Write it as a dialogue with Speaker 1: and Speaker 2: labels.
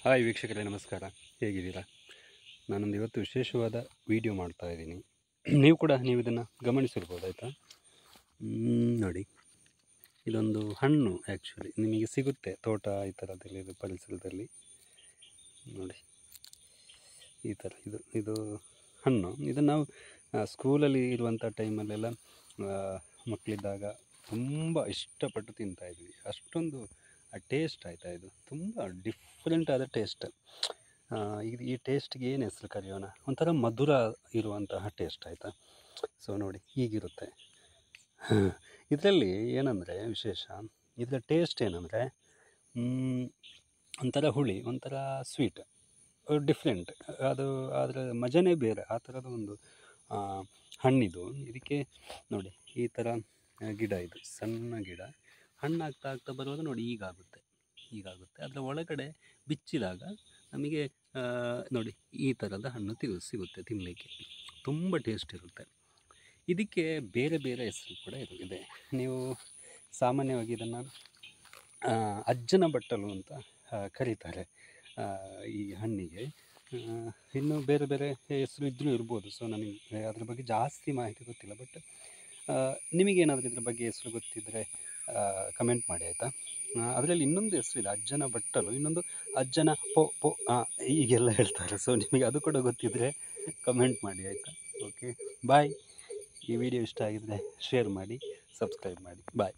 Speaker 1: Hi ವೀಕ್ಷಕರೇ, ನಮಸ್ಕಾರ. ಹೇಗಿದ್ದೀರಾ? ನಾನೊಂದು ಇವತ್ತು ವಿಶೇಷವಾದ ವಿಡಿಯೋ ಮಾಡ್ತಾ ಇದ್ದೀನಿ. ನೀವು ಇದನ್ನು ಗಮನಿಸಿರ್ಬೋದು, ಆಯಿತಾ? ನೋಡಿ, ಇದೊಂದು ಹಣ್ಣು. ಆ್ಯಕ್ಚುಲಿ ನಿಮಗೆ ಸಿಗುತ್ತೆ ತೋಟ ಈ ಥರದಲ್ಲಿ ಪರಿಸರದಲ್ಲಿ. ನೋಡಿ, ಈ ಥರ ಇದು ಹಣ್ಣು. ಇದನ್ನು ನಾವು ಸ್ಕೂಲಲ್ಲಿ ಇರುವಂಥ ಟೈಮಲ್ಲೆಲ್ಲ ಮಕ್ಕಳಿದ್ದಾಗ ತುಂಬ ಇಷ್ಟಪಟ್ಟು ತಿಂತಾಯಿದ್ವಿ. ಅಷ್ಟೊಂದು ಟೇಸ್ಟ್ ಆಯಿತಾ, ಇದು ತುಂಬ ಡಿಫ್ರೆಂಟ್ ಆದ ಟೇಸ್ಟ್. ಇದು ಈ ಟೇಸ್ಟ್ಗೆ ಏನು ಹೆಸರು ಕರೆಯೋಣ, ಒಂಥರ ಮಧುರ ಇರುವಂತಹ ಟೇಸ್ಟ್, ಆಯಿತಾ? ಸೊ ನೋಡಿ, ಹೀಗಿರುತ್ತೆ. ಇದರಲ್ಲಿ ಏನಂದರೆ ವಿಶೇಷ, ಇದರ ಟೇಸ್ಟ್ ಏನಂದರೆ ಒಂಥರ ಹುಳಿ, ಒಂಥರ ಸ್ವೀಟ್, ಡಿಫ್ರೆಂಟ್. ಅದು ಅದರ ಮಜನೇ ಬೇರೆ. ಆ ಥರದ ಒಂದು ಹಣ್ಣಿದು. ಇದಕ್ಕೆ ನೋಡಿ, ಈ ಥರ ಗಿಡ, ಇದು ಸಣ್ಣ ಗಿಡ. ಹಣ್ಣಾಗ್ತಾ ಆಗ್ತಾ ಬರುವಾಗ ನೋಡಿ ಹೀಗಾಗುತ್ತೆ. ಅದರ ಒಳಗಡೆ ಬಿಚ್ಚಿದಾಗ ನಮಗೆ ನೋಡಿ ಈ ಥರದ ಹಣ್ಣು ಸಿಗುತ್ತೆ ತಿನ್ನಲಿಕ್ಕೆ. ತುಂಬ ಟೇಸ್ಟ್ ಇರುತ್ತೆ. ಇದಕ್ಕೆ ಬೇರೆ ಬೇರೆ ಹೆಸರು ಕೂಡ ಇದೆ. ನೀವು ಸಾಮಾನ್ಯವಾಗಿ ಇದನ್ನು ಅಜ್ಜನ ಬಟ್ಟಲು ಅಂತ ಕರೀತಾರೆ ಈ ಹಣ್ಣಿಗೆ. ಇನ್ನು ಬೇರೆ ಬೇರೆ ಹೆಸರು ಇದ್ದರೂ ಇರ್ಬೋದು. ಸೊ ನನಗೆ ಅದ್ರ ಬಗ್ಗೆ ಜಾಸ್ತಿ ಮಾಹಿತಿ ಗೊತ್ತಿಲ್ಲ. ಬಟ್ ನಿಮಗೇನಾದರೂ ಇದ್ರ ಬಗ್ಗೆ ಹೆಸರು ಗೊತ್ತಿದ್ದರೆ ಕಮೆಂಟ್ ಮಾಡಿ, ಆಯಿತಾ? ಅದರಲ್ಲಿ ಇನ್ನೊಂದು ಹೆಸರಿದೆ, ಅಜ್ಜನ ಬಟ್ಟಲು, ಇನ್ನೊಂದು ಅಜ್ಜನ ಪೋ ಹೀಗೆಲ್ಲ ಹೇಳ್ತಾರೆ. ಸೊ ನಿಮಗೆ ಅದು ಕೂಡ ಗೊತ್ತಿದ್ದರೆ ಕಮೆಂಟ್ ಮಾಡಿ, ಆಯಿತಾ? ಓಕೆ, ಬಾಯ್. ಈ ವಿಡಿಯೋ ಇಷ್ಟ ಆಗಿದ್ದರೆ ಶೇರ್ ಮಾಡಿ, ಸಬ್ಸ್ಕ್ರೈಬ್ ಮಾಡಿ. ಬಾಯ್.